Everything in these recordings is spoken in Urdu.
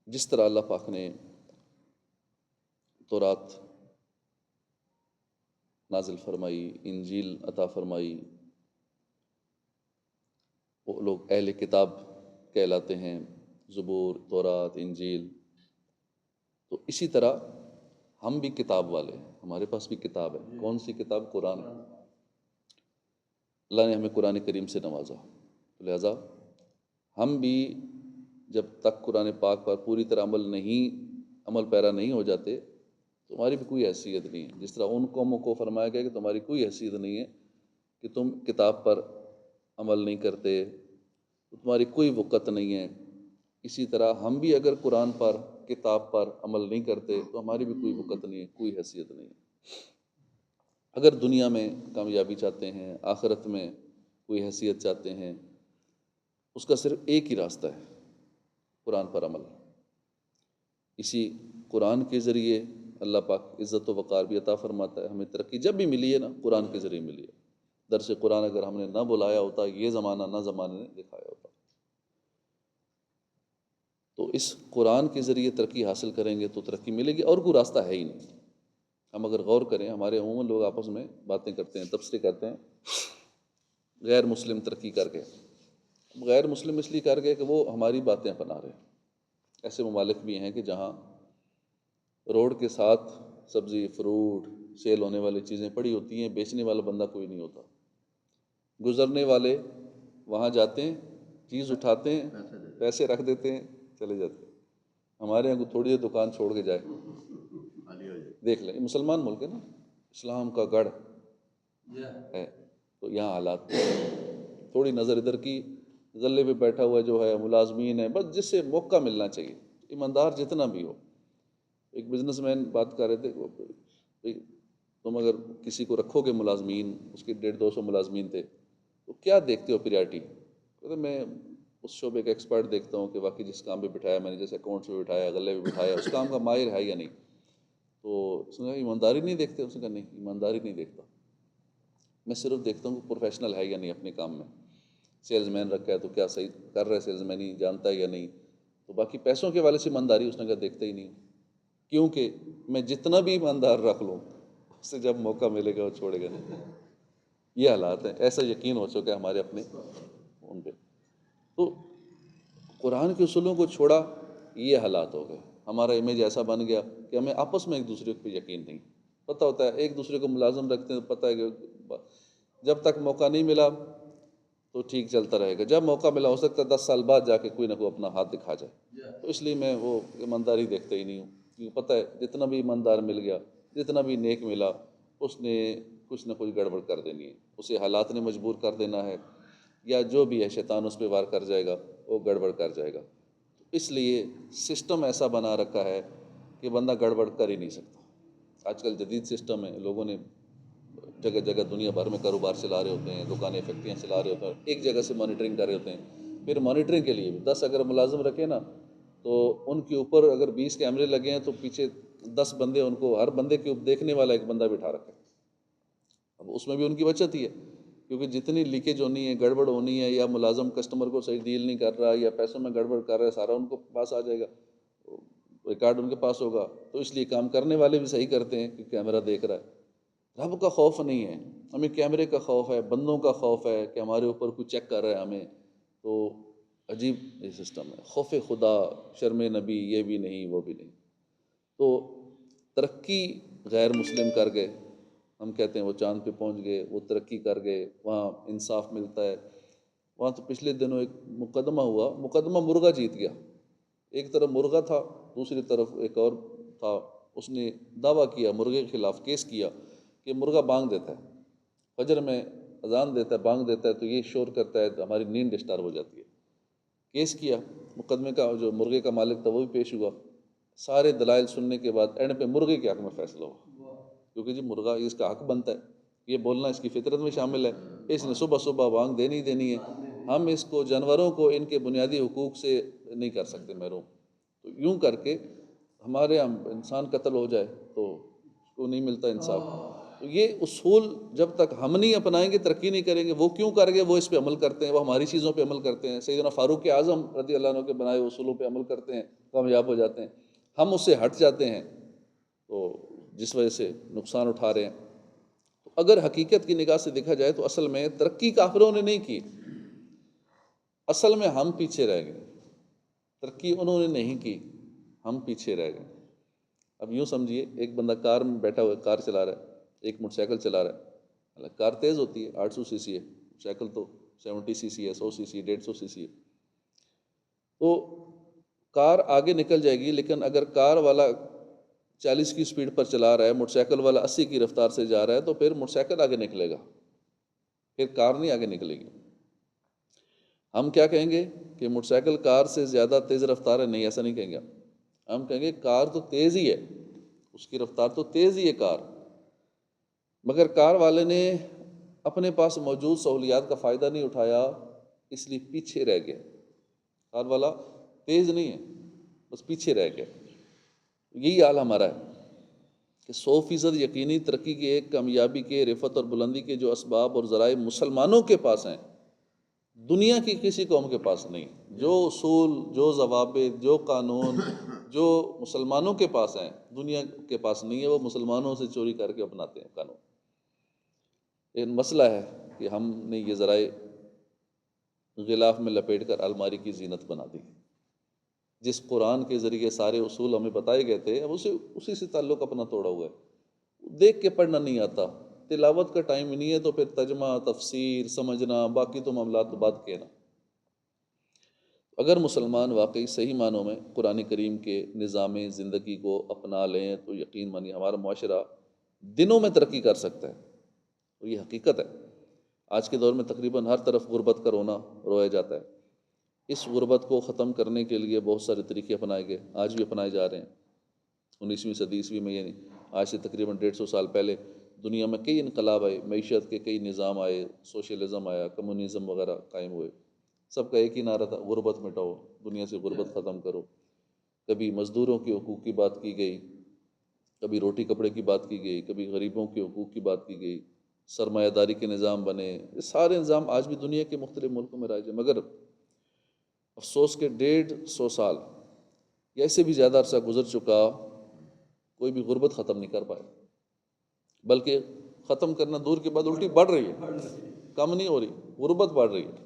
جس طرح اللہ پاک نے تورات نازل فرمائی، انجیل عطا فرمائی، وہ لوگ اہل کتاب کہلاتے ہیں، زبور، تورات، انجیل، تو اسی طرح ہم بھی کتاب والے ہیں، ہمارے پاس بھی کتاب ہے۔ کون سی کتاب؟ قرآن۔ اللہ نے ہمیں قرآن کریم سے نوازا، لہذا ہم بھی جب تک قرآن پاک پر پوری طرح عمل پیرا نہیں ہو جاتے تو ہماری بھی کوئی حیثیت نہیں ہے۔ جس طرح ان قوموں کو فرمایا گیا کہ تمہاری کوئی حیثیت نہیں ہے کہ تم کتاب پر عمل نہیں کرتے، تو تمہاری کوئی وقت نہیں ہے، اسی طرح ہم بھی اگر قرآن پر، کتاب پر عمل نہیں کرتے تو ہماری بھی کوئی وقت نہیں ہے، کوئی حیثیت نہیں ہے۔ اگر دنیا میں کامیابی چاہتے ہیں، آخرت میں کوئی حیثیت چاہتے ہیں، اس کا صرف ایک ہی راستہ ہے، قرآن پر عمل۔ اسی قرآن کے ذریعے اللہ پاک عزت و وقار بھی عطا فرماتا ہے۔ ہمیں ترقی جب بھی ملی ہے نا، قرآن کے ذریعے ملی ہے۔ درس قرآن اگر ہم نے نہ بلایا ہوتا، یہ زمانہ نہ زمانے نے دکھایا ہوتا، تو اس قرآن کے ذریعے ترقی حاصل کریں گے تو ترقی ملے گی، اور کوئی راستہ ہے ہی نہیں۔ ہم اگر غور کریں، ہمارے عموماً لوگ آپس میں باتیں کرتے ہیں، تبصرے کرتے ہیں، غیر مسلم ترقی کر گئے۔ غیر مسلم اس لیے کر گئے کہ وہ ہماری باتیں اپنا رہے ہیں۔ ایسے ممالک بھی ہیں کہ جہاں روڈ کے ساتھ سبزی، فروٹ، سیل ہونے والی چیزیں پڑی ہوتی ہیں، بیچنے والا بندہ کوئی نہیں ہوتا، گزرنے والے وہاں جاتے ہیں، چیز اٹھاتے ہیں، پیسے رکھ دیتے ہیں، چلے جاتے ہیں۔ ہمارے یہاں کو تھوڑی دیر دکان چھوڑ کے جائے، دیکھ لیں، یہ مسلمان ملک ہے نا، اسلام کا گڑھ ہے، تو یہاں حالات تھوڑی نظر ادھر کی، غلے پہ بیٹھا ہوا جو ہے، ملازمین ہے، بس جس سے موقع ملنا چاہیے، ایماندار جتنا بھی ہو۔ ایک بزنس مین بات کر رہے تھے، بھئی تم اگر کسی کو رکھو گے ملازمین، اس کے 150-200 ملازمین تھے، تو کیا دیکھتے ہو پریارٹی؟ کہتے میں اس شعبے کا ایکسپرٹ دیکھتا ہوں کہ واقعی جس کام پہ بٹھایا میں نے، جیسے اکاؤنٹس پہ بٹھایا، غلے پہ بٹھایا، اس کام کا ماہر ہے یا نہیں۔ تو اس نے کہا ایمانداری نہیں دیکھتے؟ اس نے کہا نہیں، ایمانداری نہیں دیکھتا، میں صرف دیکھتا ہوں کہ پروفیشنل ہے یا نہیں اپنے کام میں۔ سیلز مین رکھا ہے تو کیا صحیح کر رہا ہے، سیلز مین ہی جانتا ہے یا نہیں، تو باقی پیسوں کے والے سے ایمانداری اس نے کہا دیکھتا ہی نہیں، کیونکہ میں جتنا بھی ایماندار رکھ لوں، اس سے جب موقع ملے گا وہ چھوڑے گا نہیں۔ یہ حالات ہیں، ایسا یقین ہو چکا ہے ہمارے اپنے ان پہ۔ تو قرآن کے اصولوں کو چھوڑا، یہ حالات ہو گئے، ہمارا امیج ایسا بن گیا کہ ہمیں آپس میں ایک دوسرے پہ یقین نہیں۔ پتہ ہوتا ہے ایک دوسرے کو ملازم رکھتے ہیں، پتہ ہے کہ جب تک موقع نہیں ملا تو ٹھیک چلتا رہے گا، جب موقع ملا ہو سکتا ہے 10 سال بعد جا کے کوئی نہ کوئی اپنا ہاتھ دکھا جائے، تو اس لیے میں وہ ایمانداری دیکھتا ہی نہیں ہوں، کیونکہ پتہ ہے جتنا بھی ایماندار مل گیا، جتنا بھی نیک ملا، اس نے کچھ نہ کچھ گڑبڑ کر دینی ہے، اسے حالات نے مجبور کر دینا ہے، یا جو بھی ہے شیطان اس پہ وار کر جائے گا، وہ گڑبڑ کر جائے گا۔ اس لیے سسٹم ایسا بنا رکھا ہے کہ بندہ گڑبڑ کر ہی نہیں سکتا۔ آج کل جدید سسٹم ہے، لوگوں نے جگہ جگہ دنیا بھر میں کاروبار چلا رہے ہوتے ہیں، دکانیں، فیکٹریاں چلا رہے ہوتے ہیں، ایک جگہ سے مانیٹرنگ کر رہے ہوتے ہیں۔ پھر مانیٹرنگ کے لیے 10 اگر ملازم رکھے نا، تو ان کے اوپر اگر 20 کیمرے لگے ہیں تو پیچھے 10 بندے، ان کو ہر بندے کے اوپر دیکھنے والا ایک بندہ بٹھا رکھا ہے۔ اب اس میں بھی ان کی بچت ہی ہے، کیونکہ جتنی لیکیج ہونی ہے، گڑبڑ ہونی ہے، یا ملازم کسٹمر کو صحیح ڈیل نہیں کر رہا، یا پیسوں میں گڑبڑ کر رہا ہے، سارا ان کو پاس آ جائے گا، ریکارڈ ان کے پاس ہوگا۔ تو اس لیے کام کرنے والے بھی صحیح کرتے ہیں کہ کیمرہ دیکھ رہا ہے۔ رب کا خوف نہیں ہے، ہمیں کیمرے کا خوف ہے، بندوں کا خوف ہے کہ ہمارے اوپر کوئی چیک کر رہا ہے ہمیں۔ تو عجیب یہ سسٹم ہے، خوف خدا، شرم نبی، یہ بھی نہیں وہ بھی نہیں۔ تو ترقی غیر مسلم کر گئے، ہم کہتے ہیں وہ چاند پہ پہنچ گئے، وہ ترقی کر گئے، وہاں انصاف ملتا ہے۔ وہاں تو پچھلے دنوں ایک مقدمہ ہوا، مقدمہ مرغا جیت گیا۔ ایک طرف مرغا تھا، دوسری طرف ایک اور تھا، اس نے دعویٰ کیا، مرغے کے خلاف کیس کیا کہ مرغا بانگ دیتا ہے، فجر میں اذان دیتا ہے، بانگ دیتا ہے تو یہ شور کرتا ہے، تو ہماری نیند ڈسٹرب ہو جاتی ہے۔ کیس کیا، مقدمے کا جو مرغے کا مالک تھا وہ بھی پیش ہوا، سارے دلائل سننے کے بعد اینڈ پہ مرغے کے حق میں فیصلہ ہوا، کیونکہ جی مرغا اس کا حق بنتا ہے، یہ بولنا اس کی فطرت میں شامل ہے، اس نے صبح صبح بانگ دینی دینی ہے، ہم اس کو، جانوروں کو ان کے بنیادی حقوق سے نہیں کر سکتے محروم۔ تو یوں کر کے ہمارے یہاں انسان قتل ہو جائے تو اس کو نہیں ملتا انصاف، تو یہ اصول جب تک ہم نہیں اپنائیں گے ترقی نہیں کریں گے. وہ کیوں کر گئے؟ وہ اس پہ عمل کرتے ہیں، وہ ہماری چیزوں پہ عمل کرتے ہیں. سیدنا فاروق اعظم رضی اللہ عنہ کے بنائے اصولوں پہ عمل کرتے ہیں، کامیاب ہو جاتے ہیں. ہم اس سے ہٹ جاتے ہیں تو جس وجہ سے نقصان اٹھا رہے ہیں. تو اگر حقیقت کی نگاہ سے دیکھا جائے تو اصل میں ترقی کافروں نے نہیں کی، اصل میں ہم پیچھے رہ گئے. ترقی انہوں نے نہیں کی، ہم پیچھے رہ گئے. اب یوں سمجھیے ایک بندہ کار میں بیٹھا ہوا ہے، کار چلا رہا ہے، ایک موٹر سائیکل چلا رہا ہے. کار تیز ہوتی ہے، 800 سی سی ہے، سائیکل تو 70 سی سی ہے، 100 سی سی، 150 سی سی ہے. تو کار آگے نکل جائے گی، لیکن اگر کار والا 40 کی سپیڈ پر چلا رہا ہے، موٹر سائیکل والا 80 کی رفتار سے جا رہا ہے، تو پھر موٹر سائیکل آگے نکلے گا، پھر کار نہیں آگے نکلے گی. ہم کیا کہیں گے کہ موٹر سائیکل کار سے زیادہ تیز رفتار ہے؟ نہیں، ایسا نہیں کہیں گے. ہم کہیں گے کار تو تیز ہی ہے، اس کی رفتار تو تیز ہی ہے کار، مگر کار والے نے اپنے پاس موجود سہولیات کا فائدہ نہیں اٹھایا، اس لیے پیچھے رہ گیا. کار والا تیز نہیں ہے، بس پیچھے رہ گیا. یہی حال ہمارا ہے کہ 100% یقینی ترقی کے، ایک کامیابی کے، رفعت اور بلندی کے جو اسباب اور ذرائع مسلمانوں کے پاس ہیں، دنیا کی کسی قوم کے پاس نہیں. جو اصول، جو ضوابط، جو قانون جو مسلمانوں کے پاس ہیں، دنیا کے پاس نہیں ہے. وہ مسلمانوں سے چوری کر کے اپناتے ہیں قانون. لیکن مسئلہ ہے کہ ہم نے یہ ذرائع غلاف میں لپیٹ کر الماری کی زینت بنا دی. جس قرآن کے ذریعے سارے اصول ہمیں بتائے گئے تھے، اب اسی سے تعلق اپنا توڑا ہوا ہے. دیکھ کے پڑھنا نہیں آتا، تلاوت کا ٹائم ہی نہیں ہے، تو پھر ترجمہ، تفسیر سمجھنا، باقی تو معاملات تو بات کہنا. اگر مسلمان واقعی صحیح معنوں میں قرآن کریم کے نظام زندگی کو اپنا لیں تو یقین مانی ہمارا معاشرہ دنوں میں ترقی کر سکتا ہے. اور یہ حقیقت ہے. آج کے دور میں تقریباً ہر طرف غربت کا رونا رویا جاتا ہے. اس غربت کو ختم کرنے کے لیے بہت سارے طریقے اپنائے گئے، آج بھی اپنائے جا رہے ہیں. 19ویں صدی عیسوی میں، یعنی آج سے تقریباً 150 سال پہلے دنیا میں کئی انقلاب آئے، معیشت کے کئی نظام آئے، سوشلزم آیا، کمیونزم وغیرہ قائم ہوئے. سب کا ایک ہی نعرہ تھا، غربت مٹاؤ، دنیا سے غربت ختم کرو. کبھی مزدوروں کے حقوق کی بات کی گئی، کبھی روٹی کپڑے کی بات کی گئی، کبھی غریبوں کے حقوق کی بات کی گئی، سرمایہ داری کے نظام بنے. یہ سارے نظام آج بھی دنیا کے مختلف ملکوں میں رائج ہیں. مگر افسوس کے 150 سال یا اس سے بھی زیادہ عرصہ گزر چکا، کوئی بھی غربت ختم نہیں کر پائے، بلکہ ختم کرنا دور کے بعد الٹی بڑھ رہی ہے، کم نہیں ہو رہی، غربت بڑھ رہی ہے.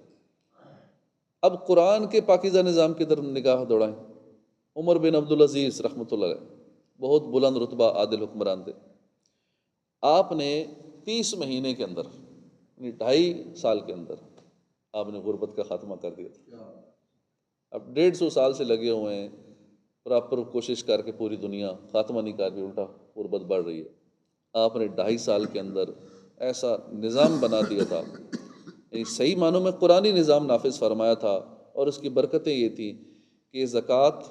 اب قرآن کے پاکیزہ نظام کی طرف نگاہ دوڑائیں. عمر بن عبدالعزیز رحمۃ اللہ علیہ بہت بلند رتبہ عادل حکمران تھے. آپ نے 30 مہینے کے اندر، یعنی 2.5 سال کے اندر آپ نے غربت کا خاتمہ کر دیا تھا. اب 150 سال سے لگے ہوئے ہیں، پراپر کوشش کر کے پوری دنیا خاتمہ نہیں کر رہی، الٹا غربت بڑھ رہی ہے. آپ نے 2.5 سال کے اندر ایسا نظام بنا دیا تھا، یعنی صحیح معنوں میں قرآنی نظام نافذ فرمایا تھا. اور اس کی برکتیں یہ تھیں کہ زکوٰۃ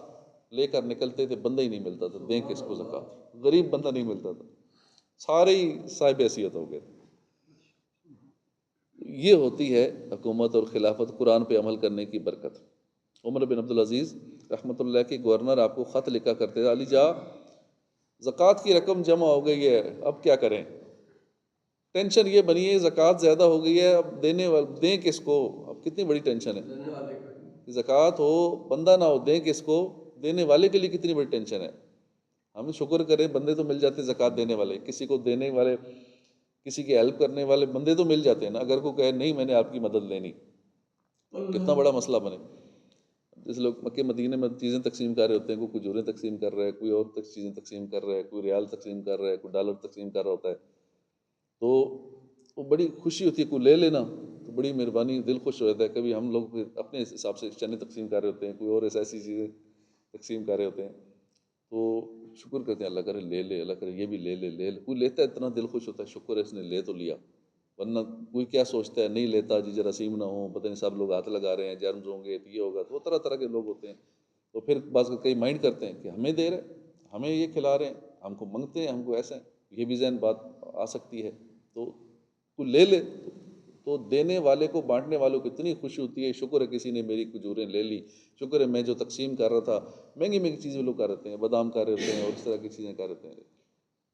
لے کر نکلتے تھے، بندہ ہی نہیں ملتا تھا دیں کس کو زکوٰۃ، غریب بندہ نہیں ملتا تھا، سارے ہی صاحب حیثیت ہو گئے. یہ ہوتی ہے حکومت اور خلافت قرآن پہ عمل کرنے کی برکت. عمر بن عبدالعزیز رحمۃ اللہ کے گورنر آپ کو خط لکھا کرتے تھے، علی جا زکوٰۃ کی رقم جمع ہو گئی ہے، اب کیا کریں؟ ٹینشن یہ بنی ہے زکوٰۃ زیادہ ہو گئی ہے، اب دینے والے دیں کس کو؟ اب کتنی بڑی ٹینشن ہے، زکوٰۃ ہو بندہ نہ ہو، دیں کس کو؟ دینے والے کے لیے کتنی بڑی ٹینشن ہے. ہم شکر کریں بندے تو مل جاتے زکوٰۃ دینے والے، کسی کو دینے والے، کسی کی ہیلپ کرنے والے بندے تو مل جاتے ہیں نا. اگر کوئی کہے نہیں میں نے آپ کی مدد لینی، کتنا بڑا مسئلہ بنے. جس لوگ مکہ مدینے میں چیزیں تقسیم کر رہے ہوتے ہیں، کوئی کھجوریں تقسیم کر رہا ہے، کوئی اور چیزیں تقسیم کر رہا ہے، کوئی ریال تقسیم کر رہا ہے، کوئی ڈالر تقسیم کر رہا ہوتا ہے، تو وہ بڑی خوشی ہوتی ہے. کوئی لے لینا تو بڑی مہربانی، دل خوش ہو جاتا ہے. کبھی ہم لوگ اپنے حساب سے چنے تقسیم کر رہے ہوتے ہیں، کوئی اور ایسی چیزیں تقسیم کر رہے ہوتے ہیں، تو شکر کرتے ہیں اللہ کرے لے لے، اللہ کرے یہ بھی لے لے. کوئی لیتا ہے اتنا دل خوش ہوتا ہے، شکر ہے اس نے لے تو لیا. ورنہ کوئی کیا سوچتا ہے، نہیں لیتا جی جراثیم نہ ہو، پتہ نہیں سب لوگ ہاتھ لگا رہے ہیں، جرمز ہوں گے، یہ ہوگا. تو وہ طرح طرح کے لوگ ہوتے ہیں. تو پھر بعض کئی مائنڈ کرتے ہیں کہ ہمیں دے رہے، ہمیں یہ کھلا رہے ہیں، ہم کو منگتے ہیں، ہم کو ایسا ہے. یہ بھی ذہن بات آ سکتی ہے. تو کوئی لے لے تو دینے والے کو، بانٹنے والوں کو اتنی خوشی ہوتی ہے، شکر ہے کسی نے میری کھجوریں لے لی، شکر ہے میں جو تقسیم کر رہا تھا. مہنگی مہنگی چیزیں لوگ کر رہتے ہیں، بادام کر رہے ہوتے ہیں اور اس طرح کی چیزیں کر رہتے ہیں.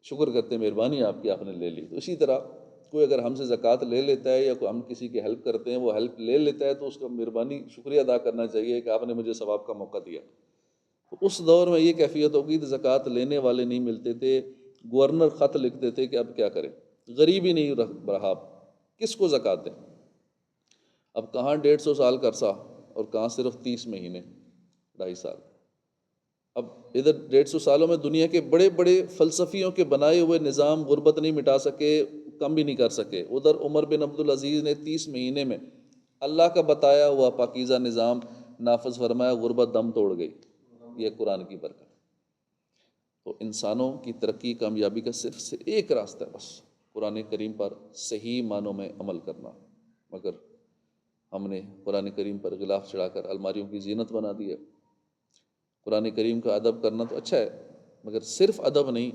شکر کرتے ہیں مہربانی آپ کی، آپ نے لے لی۔ تو اسی طرح کوئی اگر ہم سے زکوٰۃ لے لیتا ہے یا کوئی ہم کسی کی ہیلپ کرتے ہیں، وہ ہیلپ لے لیتا ہے تو اس کا مہربانی شکریہ ادا کرنا چاہیے کہ آپ نے مجھے ثواب کا موقع دیا۔ تو اس دور میں یہ کیفیت ہوگی کہ زکوٰۃ لینے والے نہیں ملتے تھے، گورنر خط لکھتے تھے کہ اب کیا کریں، غریب ہی نہیں رہا، کس کو زکوٰۃ دیں؟ اب کہاں 150 سال کا عرصہ اور کہاں صرف 30 مہینے، 2.5 سال۔ اب ادھر 150 سالوں میں دنیا کے بڑے بڑے فلسفیوں کے بنائے ہوئے نظام غربت نہیں مٹا سکے، کم بھی نہیں کر سکے۔ ادھر عمر بن عبدالعزیز نے 30 مہینے میں اللہ کا بتایا ہوا پاکیزہ نظام نافذ فرمایا، غربت دم توڑ گئی۔ یہ قرآن کی برکت۔ تو انسانوں کی ترقی کامیابی کا صرف سے ایک راستہ ہے، بس قرآن کریم پر صحیح معنوں میں عمل کرنا۔ مگر ہم نے قرآن کریم پر غلاف چڑھا کر الماریوں کی زینت بنا دی ہے۔ قرآن کریم کا ادب کرنا تو اچھا ہے، مگر صرف ادب نہیں،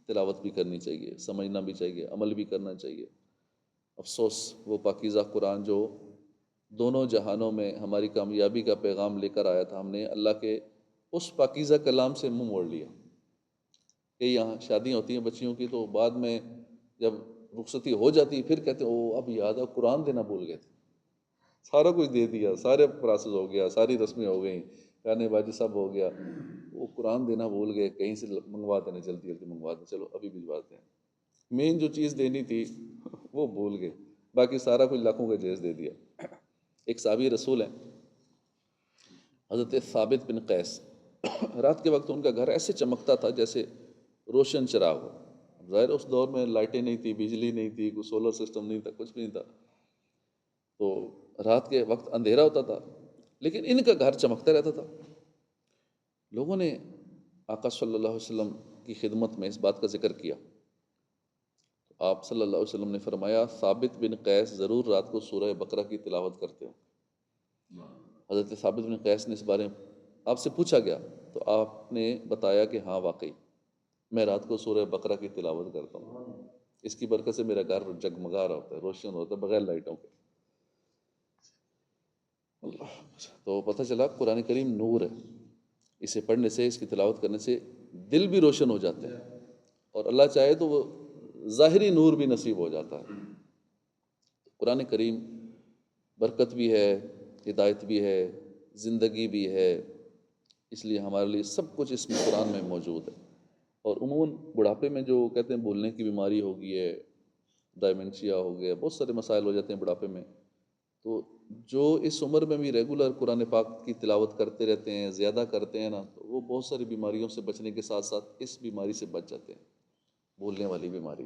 تلاوت بھی کرنی چاہیے، سمجھنا بھی چاہیے، عمل بھی کرنا چاہیے۔ افسوس وہ پاکیزہ قرآن جو دونوں جہانوں میں ہماری کامیابی کا پیغام لے کر آیا تھا، ہم نے اللہ کے اس پاکیزہ کلام سے منہ موڑ لیا۔ کہ یہاں شادیاں ہوتی ہیں بچیوں کی تو بعد میں جب رخصتی ہو جاتی ہے پھر کہتے ہیں او اب یاد ہے قرآن دینا بھول گئے تھے۔ سارا کچھ دے دیا، سارے پروسیس ہو گیا، ساری رسمیں ہو گئیں، گانے بازی سب ہو گیا، وہ قرآن دینا بھول گئے، کہیں سے منگوا دینا، جلدی جلدی منگوا دیں، چلو ابھی بھجواتے ہیں۔ مین جو چیز دینی تھی وہ بھول گئے، باقی سارا کچھ لاکھوں کا جہیز دے دیا۔ ایک صحابی رسول ہیں حضرت ثابت بن قیس، رات کے وقت ان کا گھر ایسے چمکتا تھا جیسے روشن چراغ ہو۔ ظاہر اس دور میں لائٹیں نہیں تھی، بجلی نہیں تھی، کوئی سولر سسٹم نہیں تھا، کچھ بھی نہیں تھا، تو رات کے وقت اندھیرا ہوتا تھا لیکن ان کا گھر چمکتا رہتا تھا۔ لوگوں نے آقا صلی اللہ علیہ وسلم کی خدمت میں اس بات کا ذکر کیا۔ آپ صلی اللہ علیہ وسلم نے فرمایا ثابت بن قیس ضرور رات کو سورہ بقرہ کی تلاوت کرتے ہو۔ حضرت ثابت بن قیس نے اس بارے میں آپ سے پوچھا گیا تو آپ نے بتایا کہ ہاں واقعی میں رات کو سورہ بقرہ کی تلاوت کرتا ہوں، اس کی برکت سے میرا گھر جگمگا رہا ہوتا ہے، روشن ہوتا ہے بغیر لائٹوں کے۔ اللہ، تو پتہ چلا قرآن کریم نور ہے، اسے پڑھنے سے، اس کی تلاوت کرنے سے دل بھی روشن ہو جاتے ہیں، اور اللہ چاہے تو وہ ظاہری نور بھی نصیب ہو جاتا ہے۔ قرآن کریم برکت بھی ہے، ہدایت بھی ہے، زندگی بھی ہے، اس لیے ہمارے لیے سب کچھ اس میں قرآن میں موجود ہے۔ اور عموماً بڑھاپے میں جو کہتے ہیں بولنے کی بیماری ہو گئی ہے، ڈائمنشیا ہو گیا، بہت سارے مسائل ہو جاتے ہیں بڑھاپے میں، تو جو اس عمر میں بھی ریگولر قرآن پاک کی تلاوت کرتے رہتے ہیں، زیادہ کرتے ہیں نا، تو وہ بہت ساری بیماریوں سے بچنے کے ساتھ ساتھ اس بیماری سے بچ جاتے ہیں، بولنے والی بیماری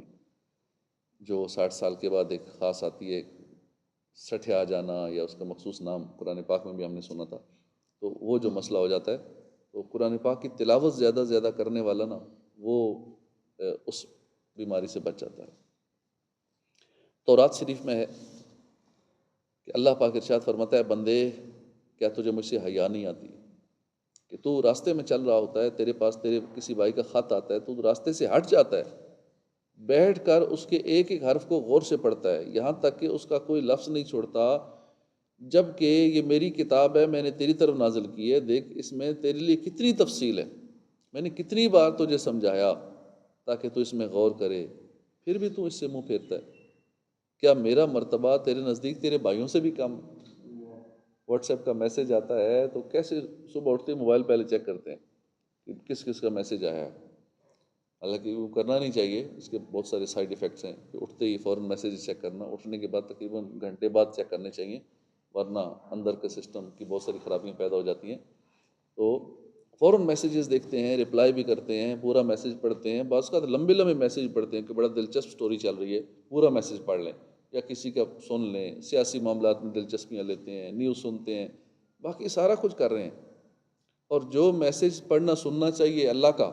جو 60 سال کے بعد ایک خاص آتی ہے، سٹھے آ جانا، یا اس کا مخصوص نام قرآن پاک میں بھی ہم نے سنا تھا، تو وہ جو مسئلہ ہو جاتا ہے، تو قرآن پاک کی تلاوت زیادہ زیادہ کرنے والا نا وہ اس بیماری سے بچ جاتا ہے۔ تورات شریف میں ہے کہ اللہ پاک ارشاد فرماتا ہے بندے کیا تجھے مجھ سے حیا نہیں آتی کہ تو راستے میں چل رہا ہوتا ہے، تیرے پاس تیرے کسی بھائی کا خط آتا ہے، تو راستے سے ہٹ جاتا ہے، بیٹھ کر اس کے ایک ایک حرف کو غور سے پڑھتا ہے، یہاں تک کہ اس کا کوئی لفظ نہیں چھوڑتا، جب کہ یہ میری کتاب ہے، میں نے تیری طرف نازل کی ہے، دیکھ اس میں تیرے لیے کتنی تفصیل ہے، میں نے کتنی بار تجھے سمجھایا تاکہ تو اس میں غور کرے، پھر بھی تو اس سے منہ پھیرتا ہے۔ کیا میرا مرتبہ تیرے نزدیک تیرے بھائیوں سے بھی کم؟ واٹس ایپ کا میسج آتا ہے تو کیسے صبح اٹھتے موبائل پہلے چیک کرتے ہیں کہ کس کس کا میسج آیا ہے، حالانکہ وہ کرنا نہیں چاہیے، اس کے بہت سارے سائیڈ ایفیکٹس ہیں کہ اٹھتے ہی فوراً میسیج چیک کرنا، اٹھنے کے بعد تقریباً گھنٹے بعد چیک کرنے چاہیے، ورنہ اندر کے سسٹم کی بہت ساری خرابیاں پیدا ہو جاتی ہیں۔ تو فوراً میسیجز دیکھتے ہیں، رپلائی بھی کرتے ہیں، پورا میسیج پڑھتے ہیں، بعض کا لمبے لمبے میسیج پڑھتے ہیں کہ بڑا دلچسپ سٹوری چل رہی ہے، پورا میسیج پڑھ لیں، یا کسی کا سن لیں، سیاسی معاملات میں دلچسپیاں لیتے ہیں، نیوز سنتے ہیں، باقی سارا کچھ کر رہے ہیں، اور جو میسیج پڑھنا سننا چاہیے اللہ کا،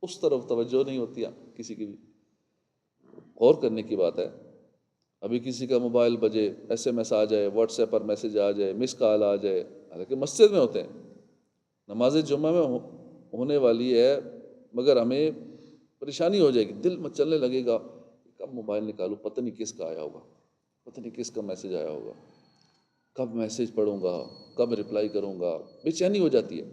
اس طرف توجہ نہیں ہوتی کسی کی بھی۔ غور کرنے کی بات ہے، ابھی کسی کا موبائل بجے، ایس ایم ایس آ جائے، واٹس ایپ پر میسیج آ جائے، مس کال آ جائے، حالانکہ مسجد میں ہوتے ہیں، نماز جمعہ میں ہونے والی ہے، مگر ہمیں پریشانی ہو جائے گی، دل مچلنے لگے گا، کب موبائل نکالوں، پتہ نہیں کس کا آیا ہوگا، پتہ نہیں کس کا میسیج آیا ہوگا، کب میسیج پڑھوں گا، کب رپلائی کروں گا، بے چینی ہو جاتی ہے۔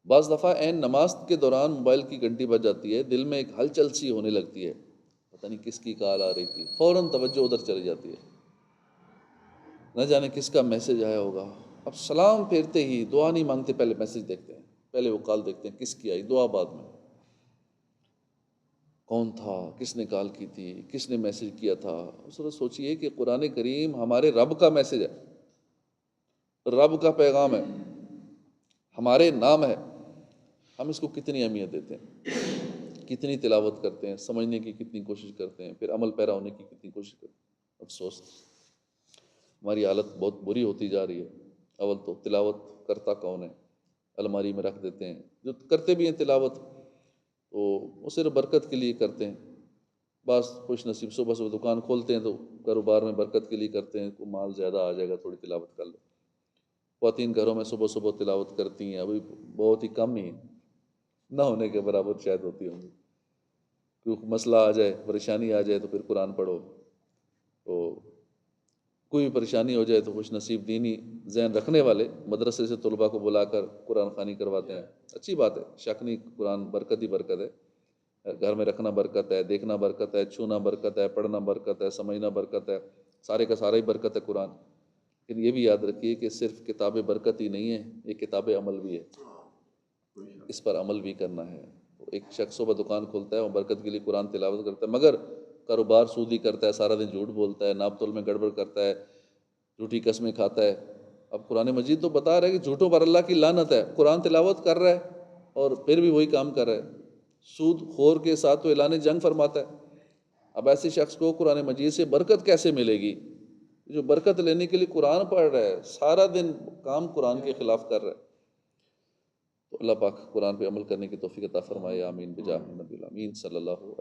بعض دفعہ عین نماز کے دوران موبائل کی گھنٹی بج جاتی ہے، دل میں ایک ہلچل سی ہونے لگتی ہے، پتہ نہیں کس کی کال آ رہی تھی، فوراً توجہ ادھر چلی جاتی ہے، نہ جانے کس کا میسج آیا ہوگا۔ اب سلام پھیرتے ہی دعا نہیں مانگتے، پہلے میسج دیکھتے ہیں، پہلے وہ کال دیکھتے ہیں کس کی آئی، دعا بعد میں۔ کون تھا، کس نے کال کی تھی، کس نے میسج کیا تھا؟ اس وقت سوچئے کہ قرآن کریم ہمارے رب کا میسج ہے، رب کا پیغام ہے، ہمارے نام ہے، ہم اس کو کتنی اہمیت دیتے ہیں، کتنی تلاوت کرتے ہیں، سمجھنے کی کتنی کوشش کرتے ہیں، پھر عمل پیرا ہونے کی کتنی کوشش کرتے ہیں۔ افسوس، ہماری حالت بہت بری ہوتی جا رہی ہے۔ اول تو تلاوت کرتا کون ہے، الماری میں رکھ دیتے ہیں، جو کرتے بھی ہیں تلاوت تو وہ صرف برکت کے لیے کرتے ہیں، بعض خوش نصیب صبح صبح دکان کھولتے ہیں تو کاروبار میں برکت کے لیے کرتے ہیں، کو مال زیادہ آ جائے گا تھوڑی تلاوت کر لو۔ خواتین گھروں میں صبح صبح تلاوت کرتی ہیں، ابھی بہت ہی کم ہی، نہ ہونے کے برابر شاید ہوتی ہوں گی، کیونکہ مسئلہ آ جائے، پریشانی آ جائے تو پھر قرآن پڑھو، تو کوئی پریشانی ہو جائے تو خوش نصیب دینی ذہن رکھنے والے مدرسے سے طلباء کو بلا کر قرآن خوانی کرواتے ہیں، اچھی بات ہے، شک نہیں، قرآن برکت ہی برکت ہے، گھر میں رکھنا برکت ہے، دیکھنا برکت ہے، چھونا برکت ہے، پڑھنا برکت ہے، سمجھنا برکت ہے، سارے کا سارا ہی برکت ہے قرآن۔ لیکن یہ بھی یاد رکھیے کہ صرف کتاب برکت ہی نہیں ہے، یہ کتاب عمل بھی ہے، اس پر عمل بھی کرنا ہے۔ تو ایک شخص صبح دکان کھولتا ہے، وہ برکت کے لیے قرآن تلاوت کرتا ہے، مگر کاروبار سودی کرتا ہے، سارا دن جھوٹ بولتا ہے، ناپ تول میں گڑبڑ کرتا ہے، جھوٹی قسمیں کھاتا ہے۔ اب قرآن مجید تو بتا رہا ہے کہ جھوٹوں پر اللہ کی لعنت ہے، قرآن تلاوت کر رہا ہے اور پھر بھی وہی کام کر رہا ہے، سود خور کے ساتھ تو اعلان جنگ فرماتا ہے۔ اب ایسے شخص کو قرآن مجید سے برکت کیسے ملے گی؟ جو برکت لینے کے لیے قرآن پڑھ رہا ہے، سارا دن کام قرآن کے خلاف کر رہا ہے۔ تو اللہ پاک قرآن پہ عمل کرنے کی توفیق عطا فرمائے، آمین بجاہ نبی الامین صلی اللہ علیہ وسلم۔